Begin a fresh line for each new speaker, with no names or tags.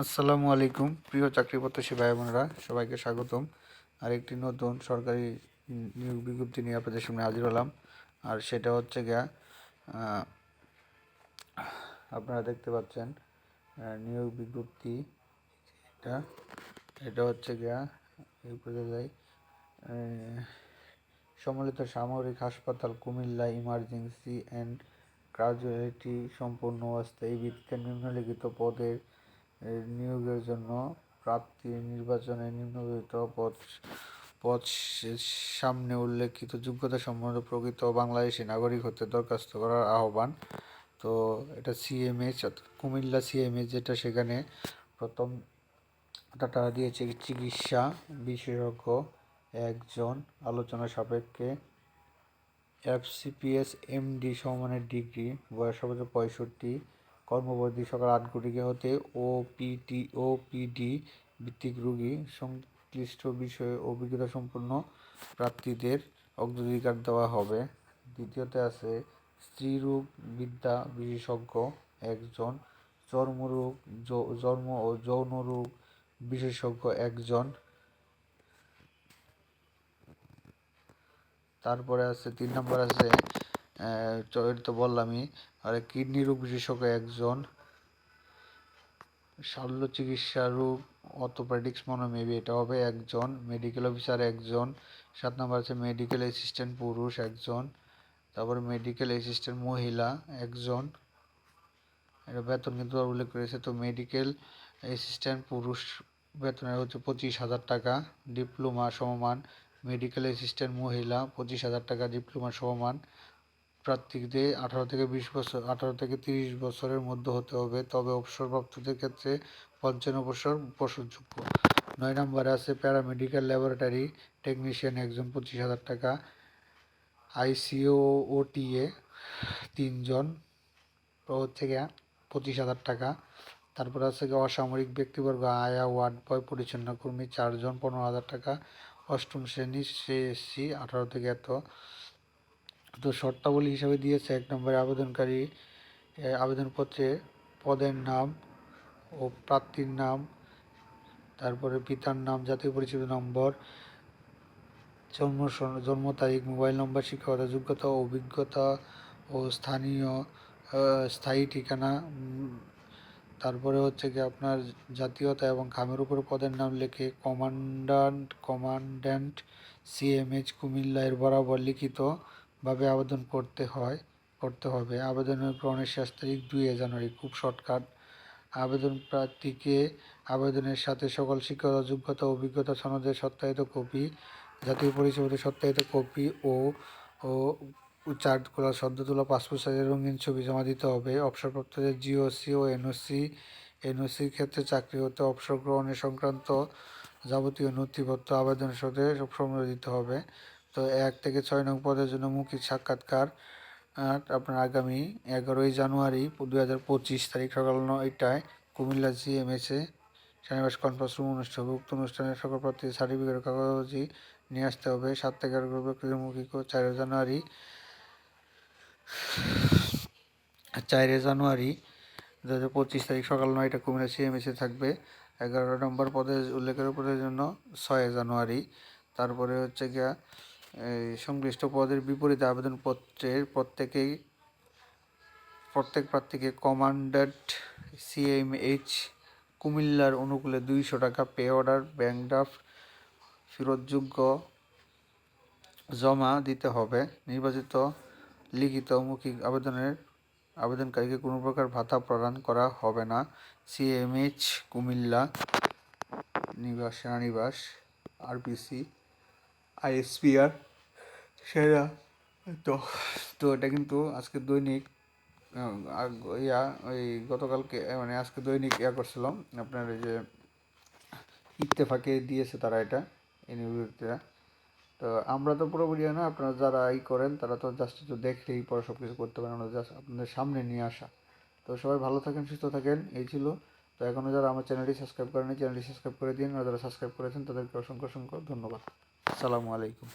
আসসালামু আলাইকুম প্রিয় চাকরি প্রত্যাশী ভাই বোনেরা, সবাইকে স্বাগতম। আরেকটি নতুন সরকারি নিয়োগ বিজ্ঞপ্তি নিয়ে আপনাদের সামনে হাজির হলাম। আর সেটা হচ্ছে গিয়া আপনারা দেখতে পাচ্ছেন নিয়োগ বিজ্ঞপ্তি। এটা এটা হচ্ছে গিয়া এই পর্যায়ে সম্মিলিত সামরিক হাসপাতাল কুমিল্লা ইমার্জেন্সি অ্যান্ড ক্যাজুয়ালিটি সম্পূর্ণ অস্থায়ী ভিত্তিতে নিম্নলিখিত পদের নিয়োগের জন্য প্রার্থী নির্বাচনে নিম্নলিখিত পদ সামনে উল্লেখিত যোগ্যতা সম্পন্ন প্রকৃত বাংলাদেশি নাগরিক হতে দরখাস্ত করার আহ্বান। তো এটা সিএমএইচ কুমিল্লা সিএমএইচ, যেটা সেখানে প্রথম টাকা দিয়েছে চিকিৎসা বিশেষজ্ঞ একজন, আলোচনা সাপেক্ষে FCPS MD সমমানের ডিগ্রি, বয়স সর্বোচ্চ 65, কর্মপদ্ধতি সকাল 8 ঘটিকা হতে ওপিডি ভিত্তিক রোগী সংশ্লিষ্ট বিষয়ে অভিজ্ঞতা সম্পন্ন প্রার্থীদের অগ্রাধিকার দেওয়া হবে। দ্বিতীয়তে আছে স্ত্রীরোগ বিদ্যা বিশেষজ্ঞ একজন, চর্মরোগ চর্ম ও যৌন রোগ বিশেষজ্ঞ একজন। তারপরে আছে 3 নম্বর আছে এটা তো বললামই, আর কিডনি রোগ বিশেষজ্ঞ একজন, শল্য চিকিৎসা রোগ অর্থোপেডিক্স মনে মেবি এটা হবে একজন, মেডিকেল অফিসার একজন। 7 নম্বর আছে মেডিকেল অ্যাসিস্ট্যান্ট পুরুষ একজন, তারপরে মেডিকেল অ্যাসিস্ট্যান্ট মহিলা একজন। এটা বেতন কিন্তু উল্লেখ করেছে। তো মেডিকেল অ্যাসিস্ট্যান্ট পুরুষ বেতনের হচ্ছে 25,000 টাকা, ডিপ্লোমা সমমান। মেডিকেল অ্যাসিস্ট্যান্ট মহিলা 25,000 টাকা, ডিপ্লোমা সমমান। প্রার্থীদের 18 থেকে 30 বছরের মধ্যে হতে হবে, তবে অবসরপ্রাপ্তদের ক্ষেত্রে 55 বছর প্রযোজ্য। 9 নম্বরে আছে প্যারামেডিক্যাল ল্যাবরেটরি টেকনিশিয়ান একজন, 25,000 টাকা, ICOOTA 3 জন, হচ্ছে গিয়া 25,000 টাকা। তারপরে আছে অসামরিক ব্যক্তিবর্গ আয়া ওয়ার্ড বয় পরিচ্ছন্ন কর্মী 4 জন, 15,000 টাকা। অষ্টম শ্রেণী CSC 18 থেকে এত। তো শর্তাবলী হিসাবে দিয়েছে 1 নম্বরে আবেদনকারী আবেদনপত্রে পদের নাম ও প্রার্থীর নাম, তারপরে পিতার নাম, জাতীয় পরিচয় নম্বর, জন্ম তারিখ, মোবাইল নম্বর, শিক্ষাগত যোগ্যতা, অভিজ্ঞতা ও স্থায়ী ঠিকানা। তারপরে হচ্ছে কি আপনার জাতীয়তা এবং খামের উপরে পদের নাম লিখে কমান্ড্যান্ট সিএমএইচ কুমিল্লা এর বরাবর লিখিতভাবে আবেদন করতে হবে। আবেদনের গ্রহণের শেষ তারিখ 2 জানুয়ারি, খুব শর্টকাট। আবেদন প্রার্থীকে আবেদনের সাথে সকল শিক্ষাগত যোগ্যতা অভিজ্ঞতা সনদের সত্যায়িত কপি, জাতীয় পরিচয়পত্রের সত্যায়িত কপি ও 4 খোলা সদ্য তোলা পাসপোর্ট সাইজের রঙিন ছবি জমা দিতে হবে। অবসরপ্রাপ্তদের GOC ও NOCর ক্ষেত্রে চাকরি হতে অবসর গ্রহণের সংক্রান্ত যাবতীয় নথিপত্র আবেদনের সাথে সম্পূর্ণ দিতে হবে। তো 1 থেকে 6 নং পদের জন্য মৌখিক সাক্ষাৎকার আপনার আগামী 11 জানুয়ারি 2025 তারিখ সকাল 9টায় কুমিল্লা CMS-এ সেনানিবাস কনফারেন্স রুম অনুষ্ঠিত হবে। উক্ত অনুষ্ঠানের সকল প্রার্থীদের সার্টিফিকেট ও কাগজি নিয়ে আসতে হবে। 7 থেকে 11 ব্যক্তিদের মৌখিক ও 4 জানুয়ারি 2025 তারিখ সকাল 9টা কুমিল্লা CMS-এ থাকবে। 11 নম্বর পদের উল্লেখের পদের জন্য 6 জানুয়ারি। তারপরে হচ্ছে গিয়া সংশ্লিষ্ট পদের বিপরীতে আবেদনপত্রের প্রত্যেক প্রার্থীকে কমান্ড্যান্ট CMH কুমিল্লার অনুকূলে 200 টাকা পে অর্ডার ব্যাংক ড্রাফট ফেরতযোগ্য জমা দিতে হবে। নির্বাচিত লিখিত মৌখিক আবেদনকারীকে কোনো প্রকার ভাতা প্রদান করা হবে না। CMH কুমিল্লা সেনানিবাস RPC ISPR সেরা। তো এটা কিন্তু আজকে দৈনিক গতকালকে মানে আজকে দৈনিক করছিলাম আপনার এই যে ইত্তেফাকে দিয়েছে তারা এটা ইউনিভার্সিটিরা। তো আমরা তো পুরোপুরি না, আপনারা যারা করেন তারা তো জাস্ট একটু দেখলেই পরে সব কিছু করতে পারেন, আমরা জাস্ট আপনাদের সামনে নিয়ে আসা। তো সবাই ভালো থাকেন, সুস্থ থাকেন, এই ছিল। তো এখনও যারা আমার চ্যানেলটি সাবস্ক্রাইব করেনি চ্যানেলটি সাবস্ক্রাইব করে দিন, আর যারা সাবস্ক্রাইব করেছেন তাদেরকে অসংখ্য ধন্যবাদ। আসসালামু আলাইকুম।